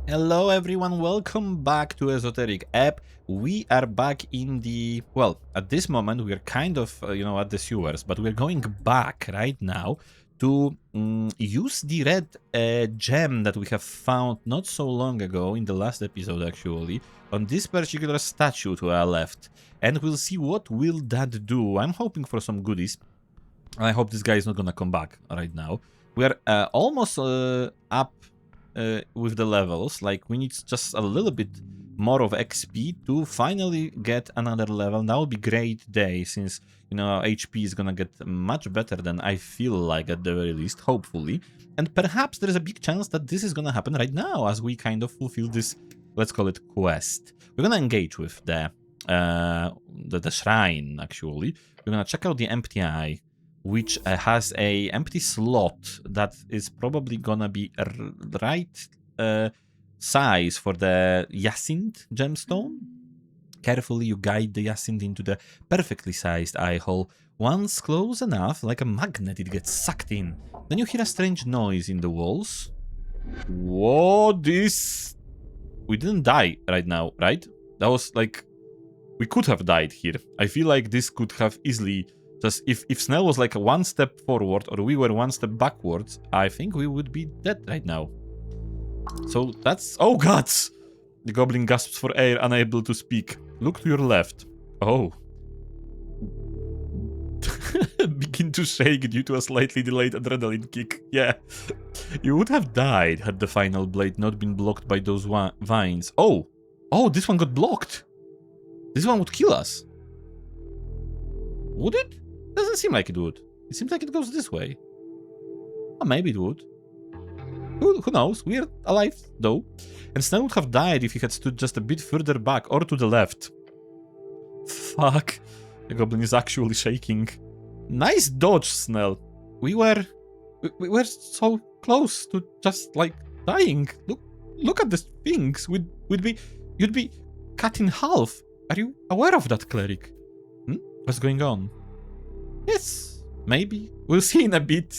Hello everyone, welcome back to Esoteric Ebb. We are back in the... well, at this moment we are kind of, at the sewers, but we're going back right now to use the red gem that we have found not so long ago, in the last episode actually, on this particular statue to our left. And we'll see what will that do. I'm hoping for some goodies. And I hope this guy is not gonna come back right now. We are almost up with the levels. Like, we need just a little bit more of XP to finally get another level. That would be great day, since, our HP is gonna get much better than I feel like, at the very least, hopefully. And perhaps there's a big chance that this is gonna happen right now, as we kind of fulfill this, let's call it, quest. We're gonna engage with the shrine, actually. We're gonna check out the empty eye, which has a empty slot that is probably gonna be right size for the Jacinth gemstone. Carefully you guide the Jacinth into the perfectly sized eye hole. Once close enough, like a magnet, it gets sucked in. Then you hear a strange noise in the walls. Whoa, this... we didn't die right now, right? That was like... we could have died here. I feel like this could have easily... just if Snell was like one step forward, or we were one step backwards, I think we would be dead right now. So that's... oh god! The goblin gasps for air, unable to speak. Look to your left. Oh. Begin to shake due to a slightly delayed adrenaline kick. Yeah. You would have died had the final blade not been blocked by those vines. Oh! Oh, this one got blocked! This one would kill us. Would it? Doesn't seem like it would. It seems like it goes this way. Or maybe it would. Who knows? We're alive, though. And Snell would have died if he had stood just a bit further back, or to the left. Fuck. The goblin is actually shaking. Nice dodge, Snell. We were so close to just, like, dying. Look at the things. You'd be cut in half. Are you aware of that, Cleric? What's going on? Yes, maybe. We'll see in a bit.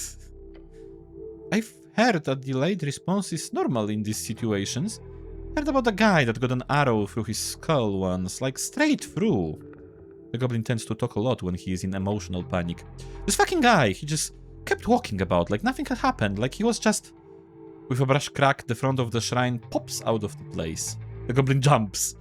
I've heard that delayed response is normal in these situations. Heard about a guy that got an arrow through his skull once, like straight through. The goblin tends to talk a lot when he is in emotional panic. This fucking guy, he just kept walking about like nothing had happened, like he was just... With a brush crack, the front of the shrine pops out of the place. The goblin jumps.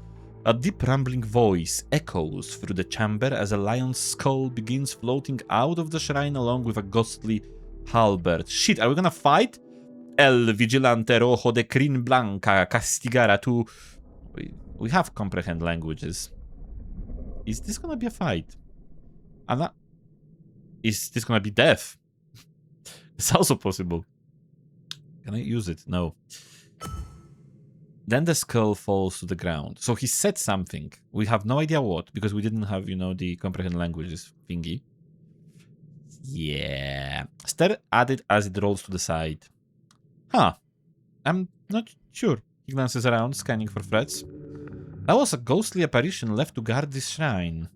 A deep rumbling voice echoes through the chamber as a lion's skull begins floating out of the shrine along with a ghostly halberd. Shit, are we gonna fight? El vigilante rojo de crin blanca castigara tu... We have comprehend languages. Is this gonna be a fight? Anna? Is this gonna be death? It's also possible. Can I use it? No. Then the skull falls to the ground. So he said something. We have no idea what, because we didn't have, the comprehend languages thingy. Yeah. Stare at it as it rolls to the side. Huh. I'm not sure. He glances around, scanning for threats. That was a ghostly apparition left to guard this shrine.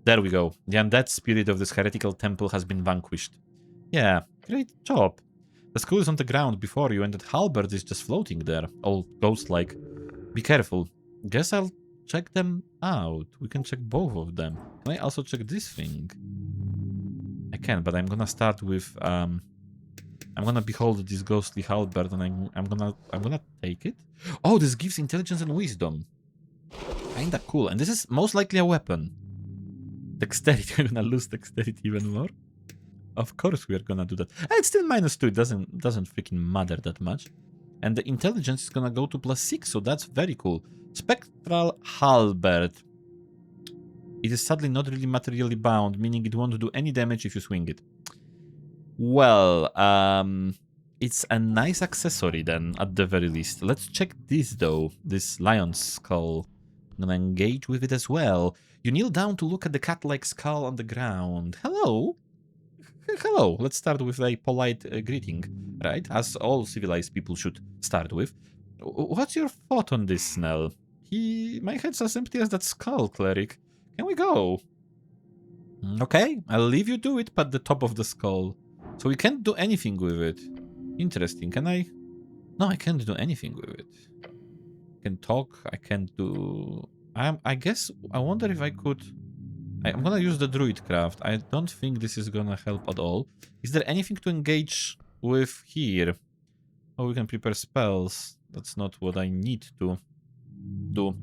There we go. The undead spirit of this heretical temple has been vanquished. Yeah, great job. The skull is on the ground before you, and that halberd is just floating there, all ghost-like. Be careful. Guess I'll check them out. We can check both of them. Can I also check this thing? I can, but I'm gonna start with... I'm gonna behold this ghostly halberd, and I'm gonna take it. Oh, this gives intelligence and wisdom. Kinda cool. And this is most likely a weapon. Dexterity. We're gonna lose dexterity even more. Of course we are gonna do that. It's still -2. It doesn't freaking matter that much. And the intelligence is gonna go to +6, so that's very cool. Spectral halberd. It is sadly not really materially bound, meaning it won't do any damage if you swing it. Well, it's a nice accessory then, at the very least. Let's check this though, this lion's skull. I'm gonna engage with it as well. You kneel down to look at the cat-like skull on the ground. Hello? Hello. Let's start with a polite greeting, right? As all civilized people should start with. What's your thought on this, Snell? My head's as empty as that skull, Cleric. Can we go? Okay, I'll leave you to it, but the top of the skull. So we can't do anything with it. Interesting. Can I No, I can't do anything with it. I can talk, I can't do... I guess, I wonder if I could... I'm gonna use the druid craft. I don't think this is gonna help at all. Is there anything to engage with here? Oh, we can prepare spells. That's not what I need to do.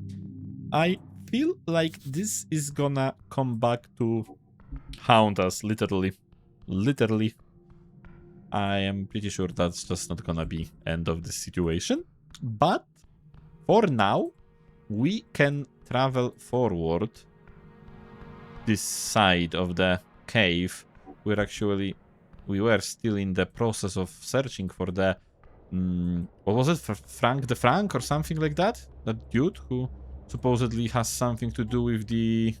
I feel like this is gonna come back to haunt us, literally. Literally. I am pretty sure that's just not gonna be end of the situation. But for now, we can travel forward this side of the cave. We were still in the process of searching for the what was it, for Frank the Frank or something like that? That dude who supposedly has something to do with the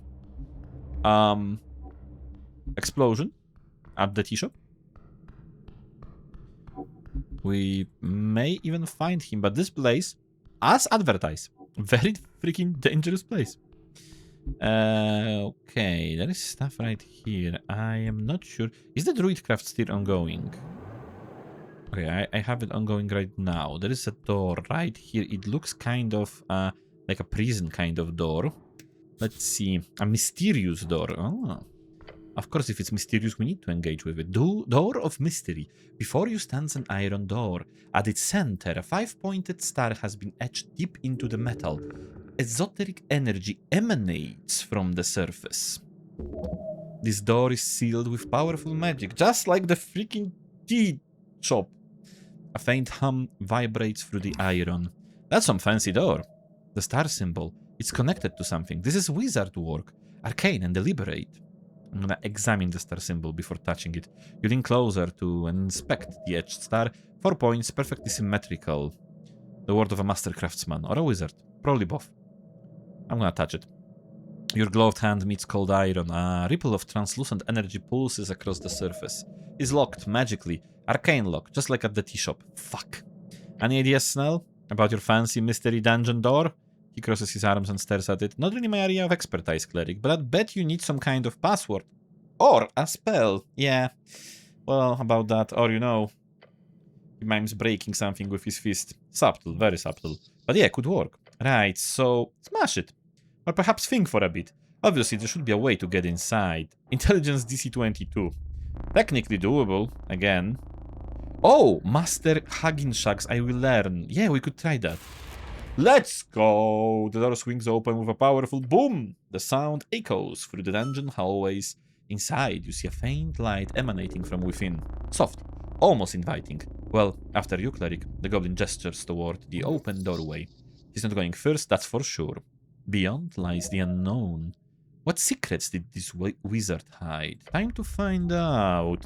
explosion at the tea shop. We may even find him, but this place, as advertised, very freaking dangerous place. Okay, there is stuff right here. I am not sure. Is the druidcraft still ongoing? Okay, I have it ongoing right now. There is a door right here. It looks kind of like a prison kind of door. Let's see. A mysterious door. Oh. Of course, if it's mysterious, we need to engage with it. Door of mystery. Before you stands an iron door. At its center, a 5-pointed star has been etched deep into the metal. Esoteric energy emanates from the surface. This door is sealed with powerful magic, just like the freaking tea shop. A faint hum vibrates through the iron. That's some fancy door. The star symbol. It's connected to something. This is wizard work. Arcane and deliberate. I'm gonna examine the star symbol before touching it. You lean closer to inspect the etched star. 4 points, perfectly symmetrical. The word of a master craftsman or a wizard. Probably both. I'm gonna touch it. Your gloved hand meets cold iron. A ripple of translucent energy pulses across the surface. Is locked magically. Arcane lock, just like at the tea shop. Fuck. Any ideas, Snell? About your fancy mystery dungeon door? He crosses his arms and stares at it. Not really my area of expertise, Cleric, but I'd bet you need some kind of password. Or a spell. Yeah. Well, about that. Or, you know, he mimes breaking something with his fist. Subtle, very subtle. But yeah, could work. Right, so smash it. Or perhaps think for a bit. Obviously, there should be a way to get inside. Intelligence DC 22. Technically doable, again. Oh, Master Haginshags, I will learn. Yeah, we could try that. Let's go! The door swings open with a powerful boom. The sound echoes through the dungeon hallways. Inside, you see a faint light emanating from within. Soft, almost inviting. Well, after you, Cleric, the goblin gestures toward the open doorway. He's not going first, that's for sure. Beyond lies the unknown. What secrets did this wizard hide? Time to find out.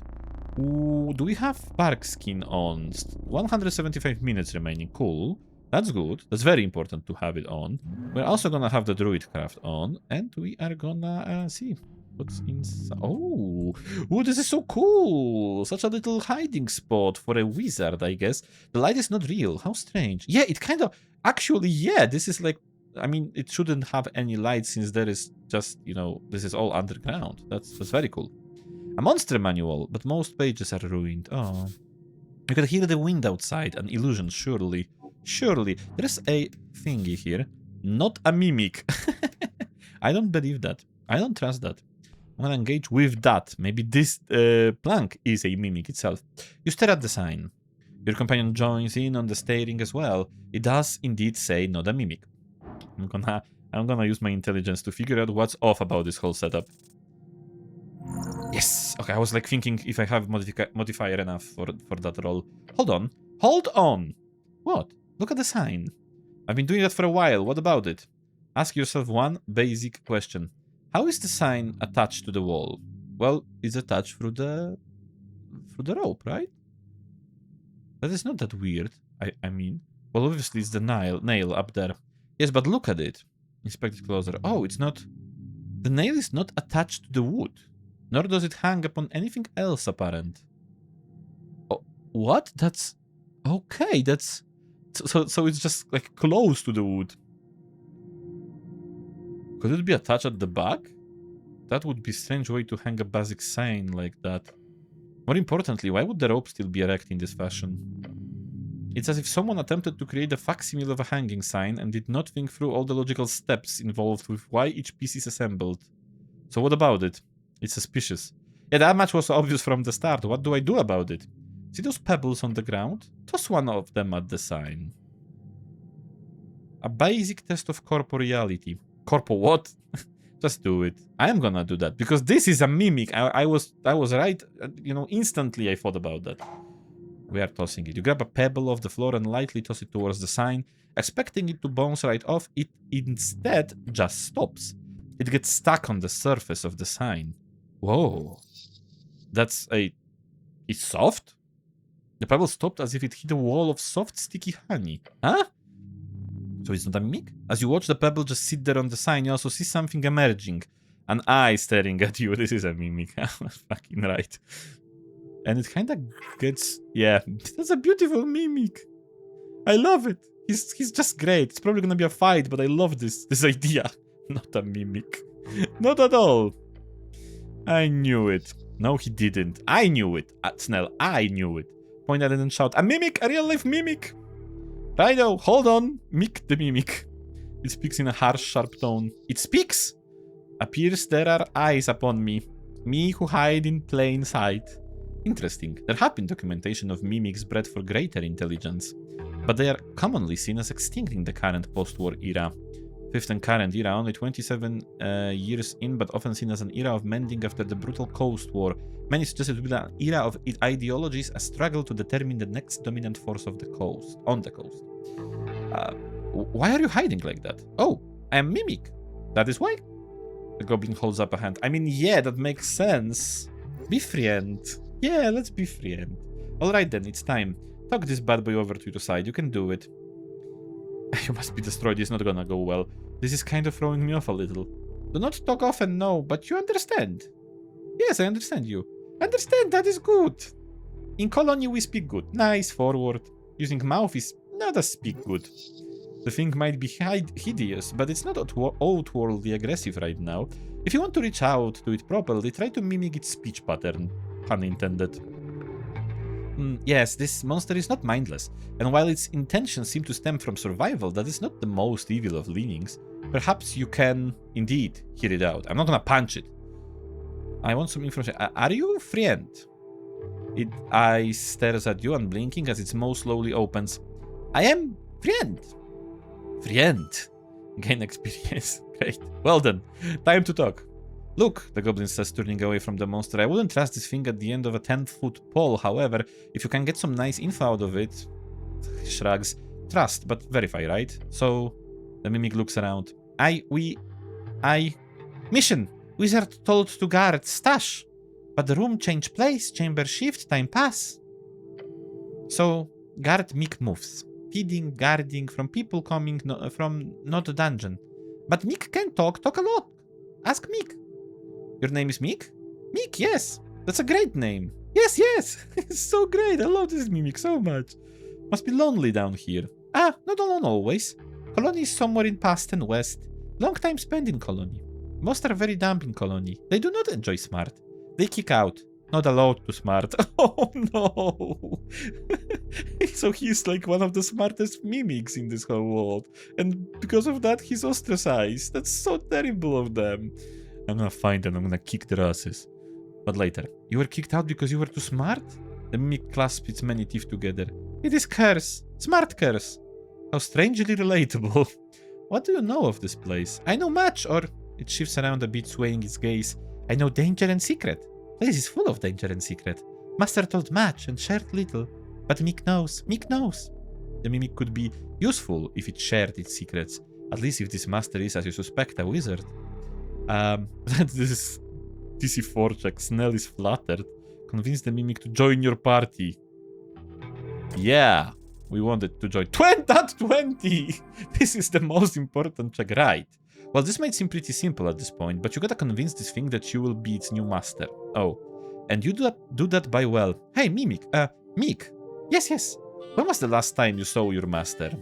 Ooh, do we have bark skin on? 175 minutes remaining. Cool. That's good. That's very important to have it on. We're also gonna have the druidcraft on, and we are gonna see what's inside. Oh, ooh, this is so cool! Such a little hiding spot for a wizard, I guess. The light is not real. How strange. Yeah, it kind of... Actually, yeah, this is like... I mean, it shouldn't have any light since there is just, you know, this is all underground. That's very cool. A monster manual, but most pages are ruined. Oh. You can hear the wind outside. An illusion, surely. Surely. There's a thingy here. Not a mimic. I don't believe that. I don't trust that. I'm gonna engage with that. Maybe this plank is a mimic itself. You stare at the sign. Your companion joins in on the staring as well. It does indeed say not a mimic. I'm gonna use my intelligence to figure out what's off about this whole setup. Yes! Okay, I was like thinking if I have modifier enough for that roll. Hold on. Hold on! What? Look at the sign. I've been doing that for a while. What about it? Ask yourself one basic question. How is the sign attached to the wall? Well, it's attached through the rope, right? That is not that weird. I mean, well, obviously it's the nail up there. Yes, but look at it. Inspect it closer. Oh, it's not... The nail is not attached to the wood. Nor does it hang upon anything else apparent. Oh, what? That's... Okay, that's... So it's just like close to the wood. Could it be attached at the back? That would be a strange way to hang a basic sign like that. More importantly, why would the rope still be erect in this fashion? It's as if someone attempted to create a facsimile of a hanging sign and did not think through all the logical steps involved with why each piece is assembled. So what about it? It's suspicious. Yeah, that much was obvious from the start. What do I do about it? See those pebbles on the ground? Toss one of them at the sign. A basic test of corporeality. Corpo what? Just do it. I am gonna do that because this is a mimic. I was right. You know, instantly I thought about that. We are tossing it. You grab a pebble off the floor and lightly toss it towards the sign, expecting it to bounce right off. It instead just stops. It gets stuck on the surface of the sign. Whoa. That's a... It's soft? The pebble stopped as if it hit a wall of soft, sticky honey. Huh? So it's not a mimic? As you watch the pebble just sit there on the sign, you also see something emerging. An eye staring at you. This is a mimic. Fucking right. And it kind of gets... Yeah, that's a beautiful mimic. I love it. He's just great. It's probably gonna be a fight, but I love this idea. Not a mimic. Not at all. I knew it. No, he didn't. I knew it. Snell, I knew it. Point at it and shout, a mimic! A real-life mimic! Rhino, hold on. Mick the mimic. It speaks in a harsh, sharp tone. It speaks! Appears there are eyes upon me. Me who hide in plain sight. Interesting. There have been documentation of mimics bred for greater intelligence, but they are commonly seen as extinct in the current post-war era. Fifth and current era, only 27 years in, but often seen as an era of mending after the brutal Coast War. Many suggest it will be an era of ideologies, a struggle to determine the next dominant force of the coast, on the coast. Why are you hiding like that? Oh, I am mimic. That is why? The goblin holds up a hand. I mean, yeah, that makes sense. Be friend. Yeah, let's be friend. Alright then, it's time. Talk this bad boy over to your side. You can do it. You must be destroyed. It's not gonna go well. This is kind of throwing me off a little. Do not talk often, no, but you understand. Yes, I understand you. Understand, that is good. In Colony, we speak good. Nice, forward. Using mouth is not a speak good. The thing might be hideous, but it's not outwardly aggressive right now. If you want to reach out to it properly, try to mimic its speech pattern. Pun intended. Yes, this monster is not mindless, and while its intentions seem to stem from survival, that is not the most evil of leanings. Perhaps you can, indeed, hear it out. I'm not gonna punch it. I want some information. Are you friend? Its eye stares at you, unblinking, as its mouth slowly opens. I am friend. Friend. Gain experience. Great. Well then, time to talk. Look, the goblin says, turning away from the monster. I wouldn't trust this thing at the end of a 10-foot pole. However, if you can get some nice info out of it... He shrugs. Trust, but verify, right? So, the mimic looks around. Mission! Wizard told to guard stash. But the room change place, chamber shift, time pass. So, guard Mick moves. Feeding, guarding from people coming from not a dungeon. But Mick can talk a lot. Ask Mick. Your name is Mick? Mick, yes. That's a great name. Yes, yes. It's so great. I love this mimic so much. Must be lonely down here. Ah, not alone always. Colony is somewhere in past and west. Long time spent in Colony. Most are very dumb in Colony. They do not enjoy smart. They kick out. Not allowed to smart. Oh no. So he's like one of the smartest mimics in this whole world. And because of that, he's ostracized. That's so terrible of them. I'm gonna find them, I'm gonna kick their asses. But later. You were kicked out because you were too smart? The mimic clasps its many teeth together. It is curse. Smart curse. How strangely relatable. What do you know of this place? I know much, or... It shifts around a bit, swaying its gaze. I know danger and secret. Place is full of danger and secret. Master told much and shared little. But Mick knows. Mick knows. The mimic could be useful if it shared its secrets. At least if this master is, as you suspect, a wizard. This is DC4 check. Snell is flattered. Convince the mimic to join your party. Yeah, we wanted to join. 20! This is the most important check, right? Well, this might seem pretty simple at this point, but you gotta convince this thing that you will be its new master. Oh, and you do that by well. Hey, mimic. Mick. Yes, yes. When was the last time you saw your master?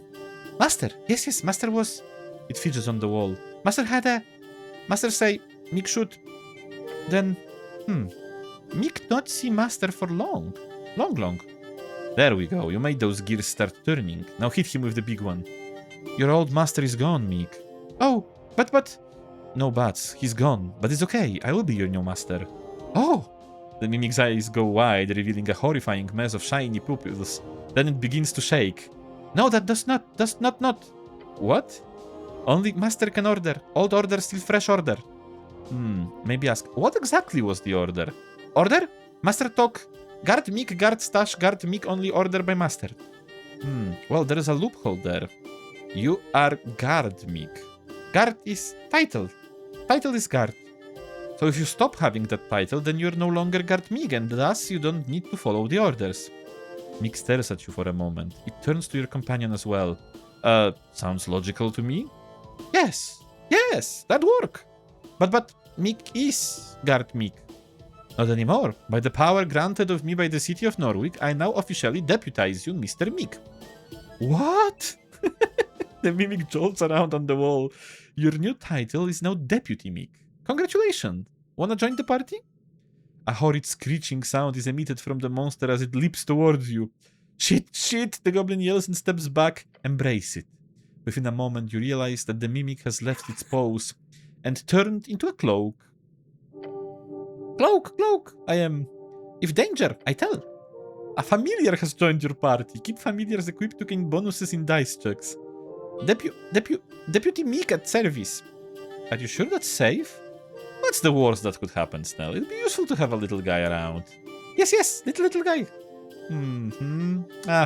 Master. Yes, yes. Master was... It fidgets on the wall. Master had a... Master say, Mick should... Then... Mick not see Master for long. Long. There we go. You made those gears start turning. Now hit him with the big one. Your old master is gone, Meek. Oh, but... No buts. He's gone. But it's okay. I will be your new master. Oh! The mimic's eyes go wide, revealing a horrifying mess of shiny pupils. Then it begins to shake. No, that does not. What? Only master can order. Old order, still fresh order. Maybe ask, what exactly was the order? Order? Master talk. Guard Meek, guard stash, guard Meek, only order by master. Well, there is a loophole there. You are guard Meek. Guard is title. Title is guard. So if you stop having that title, then you're no longer guard Meek, and thus you don't need to follow the orders. Meek stares at you for a moment. It turns to your companion as well. Sounds logical to me? Yes, that work. But Meek is guard Meek. Not anymore. By the power granted of me by the city of Norwich, I now officially deputize you, Mr. Meek. What? The mimic jolts around on the wall. Your new title is now Deputy Meek. Congratulations. Wanna join the party? A horrid screeching sound is emitted from the monster as it leaps towards you. Shit, the goblin yells and steps back. Embrace it. Within a moment, you realize that the mimic has left its pose and turned into a cloak. Cloak, I am. If danger, I tell. A familiar has joined your party. Keep familiars equipped to gain bonuses in dice checks. Deputy Meek at service. Are you sure that's safe? What's the worst that could happen, Snell? It'd be useful to have a little guy around. Yes, little guy.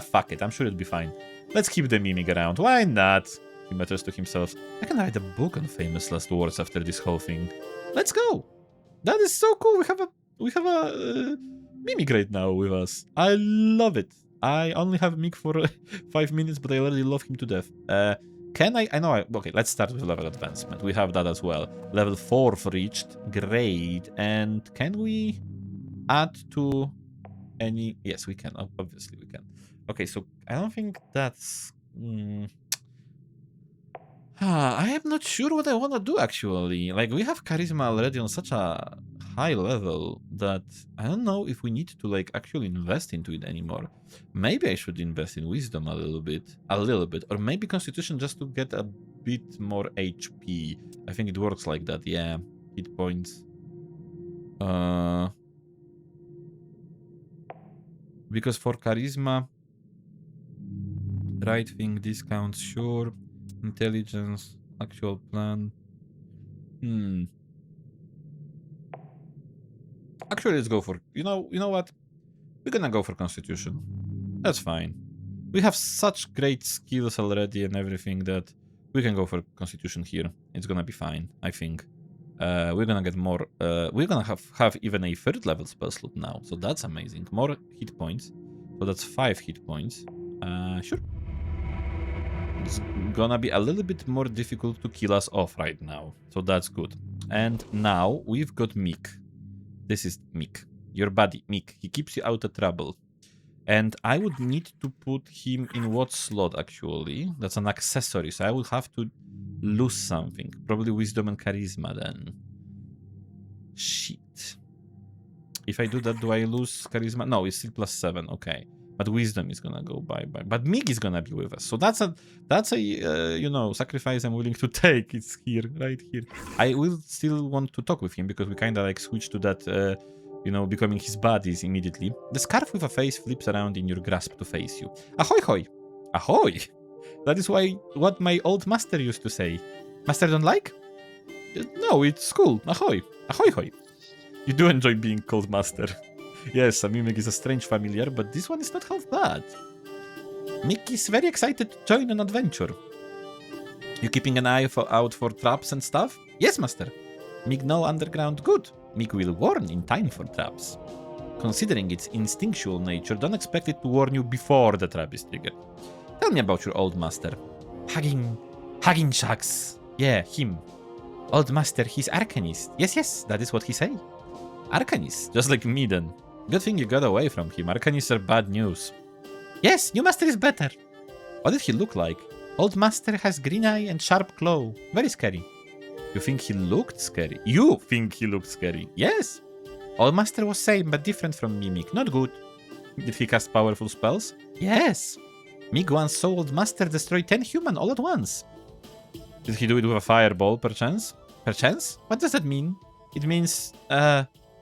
Fuck it. I'm sure it'll be fine. Let's keep the mimic around. Why not? He mutters to himself. I can write a book on famous last words after this whole thing. Let's go. That is so cool. We have a mimic right now with us. I love it. I only have Meek for 5 minutes, but I already love him to death. Okay, let's start with level advancement. We have that as well. Level 4 reached. Great. And can we add to any... Yes, we can. Obviously, we can. Okay, so I don't think that's... I am not sure what I want to do, actually. Like, we have charisma already on such a high level that I don't know if we need to, like, actually invest into it anymore. Maybe I should invest in wisdom a little bit, or maybe constitution just to get a bit more HP. I think it works like that, yeah. Hit points. Because for charisma, right thing discounts, sure. Intelligence, actual plan. Actually, let's go for... You know what? We're gonna go for Constitution. That's fine. We have such great skills already and everything that we can go for Constitution here. It's gonna be fine, I think. We're gonna get more... we're gonna have even a 3rd level spell slot now, so that's amazing. More hit points. So that's 5 hit points. Sure. It's gonna be a little bit more difficult to kill us off right now, so that's good. And now we've got Meek. This is Meek. Your buddy, Meek. He keeps you out of trouble. And I would need to put him in what slot, actually? That's an accessory, so I will have to lose something. Probably Wisdom and Charisma, then. Shit. If I do that, do I lose Charisma? No, it's still +7, okay. But Wisdom is gonna go bye-bye. But Meek is gonna be with us. So that's a you know, sacrifice I'm willing to take. It's here, right here. I will still want to talk with him because we kind of like switch to that, you know, becoming his buddies immediately. The scarf with a face flips around in your grasp to face you. Ahoy, hoy! Ahoy! That is what my old master used to say. Master don't like? No, it's cool. Ahoy! Ahoy, hoy! You do enjoy being called master. Yes, a mimic is a strange familiar, but this one is not half bad. Meek is very excited to join an adventure. You keeping an eye out for traps and stuff? Yes, master. Meek know underground good. Meek will warn in time for traps. Considering its instinctual nature, don't expect it to warn you before the trap is triggered. Tell me about your old master. Hugging Sharks. Yeah, him. Old master, he's Arcanist. Yes, that is what he say. Arcanist, just like me then. Good thing you got away from him. Arcanists are bad news. Yes, new master is better. What did he look like? Old master has green eye and sharp claw. Very scary. You think he looked scary? You think he looked scary? Yes. Old master was same but different from Mimic. Not good. Did he cast powerful spells? Yes! Mig once saw Old Master destroy 10 human all at once. Did he do it with a fireball, perchance? Perchance? What does that mean? It means,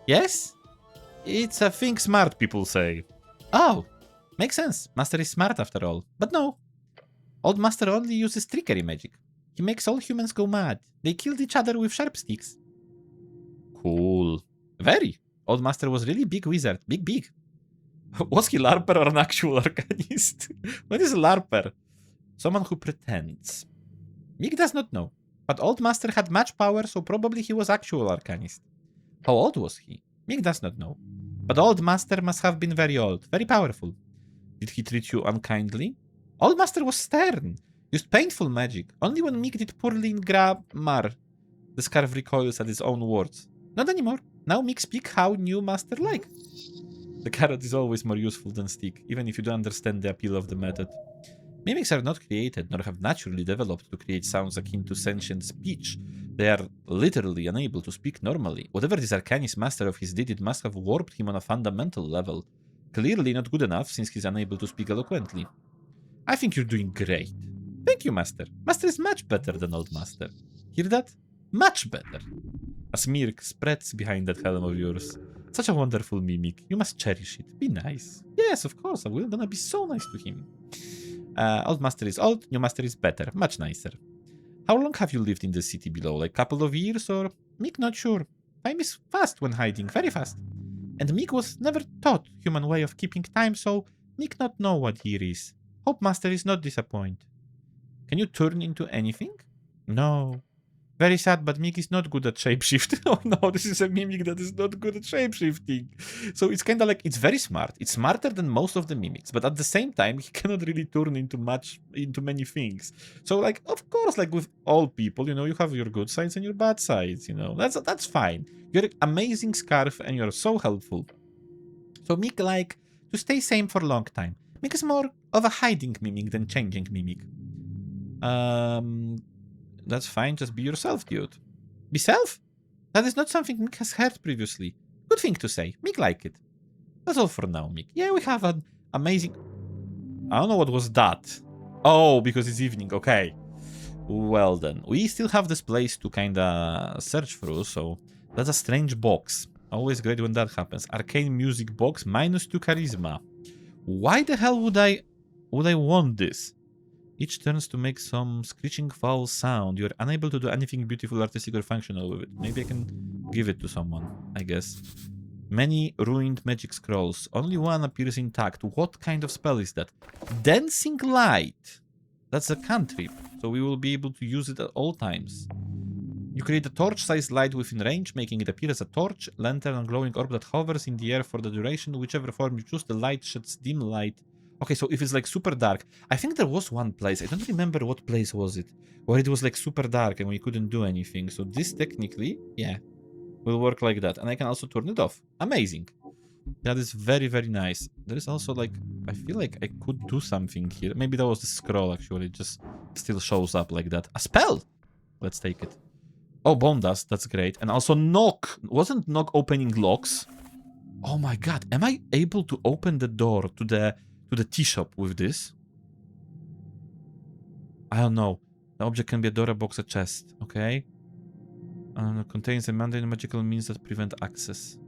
yes? It's a thing smart people say. Oh, makes sense. Master is smart after all. But no. Old Master only uses trickery magic. He makes all humans go mad. They killed each other with sharp sticks. Cool. Very. Old Master was really big wizard. Big. Was he LARPer or an actual arcanist? What is a LARPer? Someone who pretends. Mig does not know. But Old Master had much power, so probably he was actual arcanist. How old was he? Mig does not know. But Old Master must have been very old, very powerful. Did he treat you unkindly? Old Master was stern. Used painful magic. Only when Mig did poorly in grammar. The scarf recoils at his own words. Not anymore. Now Mig speak how new Master like. The carrot is always more useful than stick, even if you don't understand the appeal of the method. Mimics are not created, nor have naturally developed to create sounds akin to sentient speech. They are literally unable to speak normally. Whatever this Arcanist master of his did, it must have warped him on a fundamental level. Clearly not good enough, since he's unable to speak eloquently. I think you're doing great. Thank you, Master. Master is much better than Old Master. Hear that? Much better. A smirk spreads behind that helm of yours. Such a wonderful mimic. You must cherish it. Be nice. Yes, of course, I will. Gonna be so nice to him. Old Master is old, new Master is better. Much nicer. How long have you lived in the city below? Like couple of years or? Meek not sure. Time is fast when hiding. Very fast. And Meek was never taught human way of keeping time, so Meek not know what year is. Hope Master is not disappointed. Can you turn into anything? No. Very sad, but Meek is not good at shapeshift. Oh no, this is a mimic that is not good at shapeshifting. So it's kind of like, it's very smart. It's smarter than most of the mimics, but at the same time, he cannot really turn into many things. So like, of course, like with all people, you know, you have your good sides and your bad sides, you know, that's fine. You're an amazing scarf and you're so helpful. So Meek like to stay same for a long time. Meek is more of a hiding mimic than changing mimic. That's fine, just be yourself, dude. Be self? That is not something Mick has heard previously. Good thing to say. Mick like it. That's all for now, Mick. Yeah, we have an amazing... I don't know what was that. Oh, because it's evening. Okay. Well then. We still have this place to kinda search through, so... That's a strange box. Always great when that happens. Arcane music box, -2 charisma. Why the hell would I want this? Each turns to make some screeching foul sound. You're unable to do anything beautiful, artistic, or functional with it. Maybe I can give it to someone, I guess. Many ruined magic scrolls. Only one appears intact. What kind of spell is that? Dancing Light. That's a cantrip, so we will be able to use it at all times. You create a torch-sized light within range, making it appear as a torch, lantern, and glowing orb that hovers in the air for the duration. Whichever form you choose, the light sheds dim light. Okay, so if it's like super dark, I think there was one place, I don't remember what place was it, where it was like super dark and we couldn't do anything. So this technically, yeah, will work like that. And I can also turn it off. Amazing. That is very, very nice. There is also like, I feel like I could do something here. Maybe that was the scroll actually, it just still shows up like that. A spell! Let's take it. Oh, bone dust, that's great. And also knock. Wasn't knock opening locks? Oh my god, am I able to open the door to the tea shop with this? I don't know. The object can be a door, a box, a chest. Okay. Contains a mundane magical means that prevent access.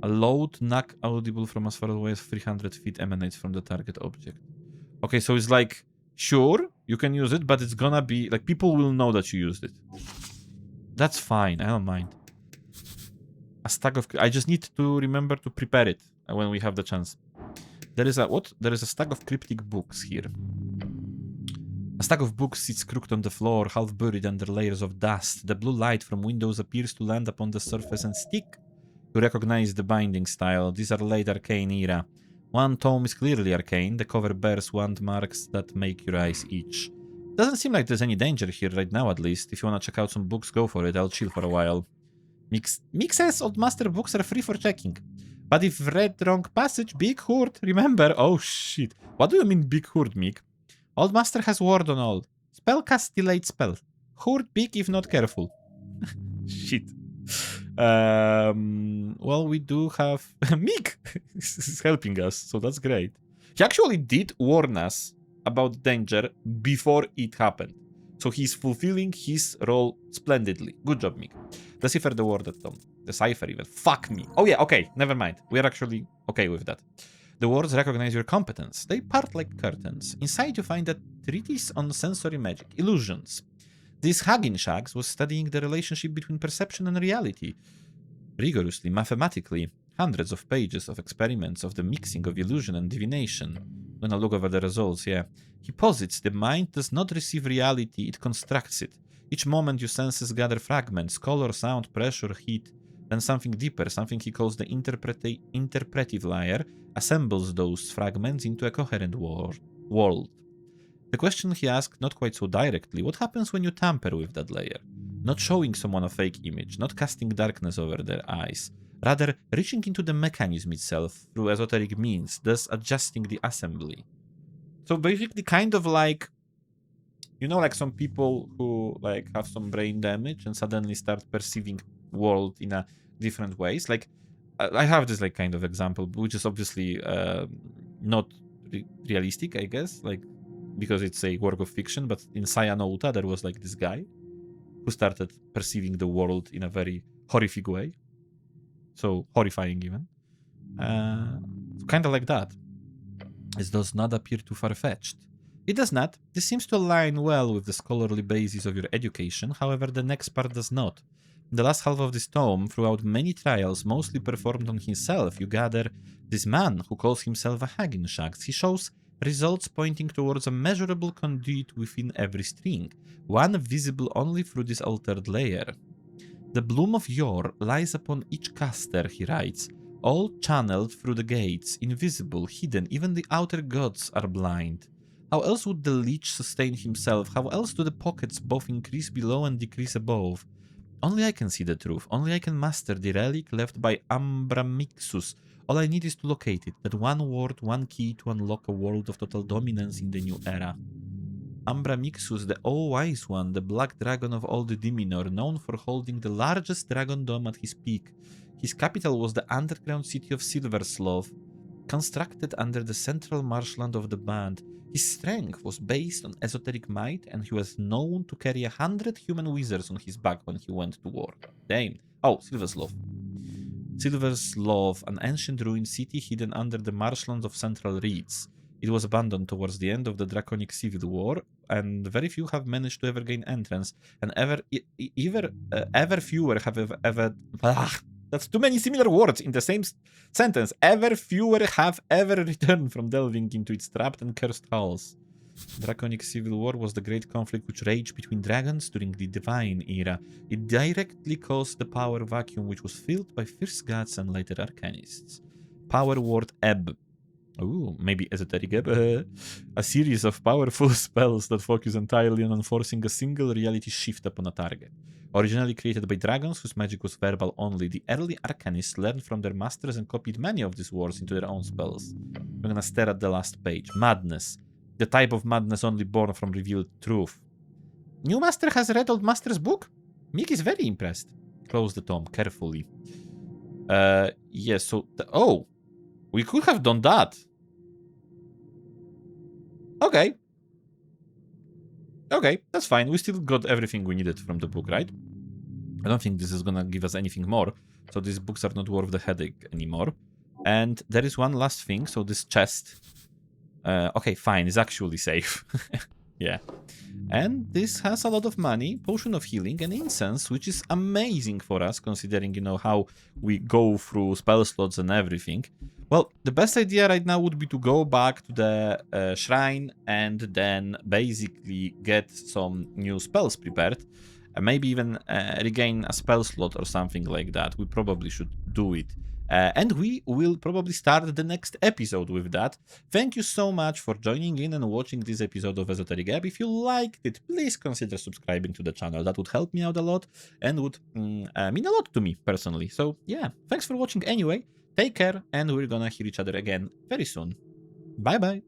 A loud knock audible from as far away as 300 feet emanates from the target object. Okay, so it's like, sure, you can use it, but it's gonna be, like, people will know that you used it. That's fine, I don't mind. A stack of... I just need to remember to prepare it when we have the chance. There is a... what? There is a stack of cryptic books here. A stack of books sits crooked on the floor, half buried under layers of dust. The blue light from windows appears to land upon the surface and stick. You recognize the binding style. These are late arcane era. One tome is clearly arcane. The cover bears wand marks that make your eyes itch. Doesn't seem like there's any danger here right now, at least. If you want to check out some books, go for it. I'll chill for a while. Mick says Old Master books are free for checking. But if read wrong passage, big hurt. Remember? Oh shit. What do you mean big hurt, Mick? Old Master has ward on all. Spell cast delayed spell. Hurt big if not careful. Shit. Well, we do have Meek is helping us, so that's great. He actually did warn us about danger before it happened. So he's fulfilling his role splendidly. Good job, Meek. Decipher the word at Tom. Decipher even. Fuck me. Oh yeah, okay, never mind. We are actually okay with that. The words recognize your competence. They part like curtains. Inside you find a treatise on sensory magic, illusions. This Hagin Shags was studying the relationship between perception and reality. Rigorously, mathematically, hundreds of pages of experiments of the mixing of illusion and divination. When I look over the results, yeah. He posits the mind does not receive reality, it constructs it. Each moment your senses gather fragments, color, sound, pressure, heat. Then something deeper, something he calls the interpretive layer, assembles those fragments into a coherent world. The question he asked not quite so directly, what happens when you tamper with that layer? Not showing someone a fake image, not casting darkness over their eyes, rather reaching into the mechanism itself through esoteric means, thus adjusting the assembly. So basically kind of like, you know, like some people who like have some brain damage and suddenly start perceiving world in a different ways. Like I have this like kind of example, which is obviously not realistic, I guess, like because it's a work of fiction, but in Sayanota there was like this guy who started perceiving the world in a very horrific way. So horrifying even. Kind of like that. It does not appear too far-fetched. It does not. This seems to align well with the scholarly basis of your education, however the next part does not. In the last half of this tome, throughout many trials, mostly performed on himself, you gather this man who calls himself a Hagenshax. He shows results pointing towards a measurable conduit within every string, one visible only through this altered layer. The bloom of yore lies upon each caster, he writes, all channeled through the gates, invisible, hidden, even the outer gods are blind. How else would the leech sustain himself? How else do the pockets both increase below and decrease above? Only I can see the truth, only I can master the relic left by Ambramixus. All I need is to locate it, that one word, one key to unlock a world of total dominance in the new era. Ambramixus, the all-wise one, the black dragon of all the Diminor, known for holding the largest dragon dome at his peak. His capital was the underground city of Silverslov, constructed under the central marshland of the band. His strength was based on esoteric might, and he was known to carry 100 human wizards on his back when he went to war. Damn. Oh, Silverslov. Silverslov, an ancient ruined city hidden under the marshlands of Central Reeds. It was abandoned towards the end of the Draconic Civil War, and very few have managed to ever gain entrance, and ever fewer have ever that's too many similar words in the same sentence. Ever fewer have ever returned from delving into its trapped and cursed halls. Draconic Civil War was the great conflict which raged between dragons during the Divine Era. It directly caused the power vacuum which was filled by fierce gods and later arcanists. Power word Ebb. Ooh, maybe Esoteric Ebb. A series of powerful spells that focus entirely on enforcing a single reality shift upon a target. Originally created by dragons whose magic was verbal only, the early arcanists learned from their masters and copied many of these words into their own spells. We're gonna stare at the last page. Madness. The type of madness only born from revealed truth. New master has read old master's book? Mick is very impressed. Close the tome carefully. Yes, so... oh! We could have done that. Okay. Okay, that's fine. We still got everything we needed from the book, right? I don't think this is gonna give us anything more. So these books are not worth the headache anymore. And there is one last thing. So this chest. Okay, fine. It's actually safe. Yeah. And this has a lot of money, potion of healing, and incense, which is amazing for us, considering, you know, how we go through spell slots and everything. Well, the best idea right now would be to go back to the shrine and then basically get some new spells prepared. Maybe even regain a spell slot or something like that. We probably should do it. And we will probably start the next episode with that. Thank you so much for joining in and watching this episode of Esoteric Ebb. If you liked it, please consider subscribing to the channel. That would help me out a lot and would mean a lot to me personally. So yeah, thanks for watching anyway. Take care, and we're gonna hear each other again very soon. Bye bye.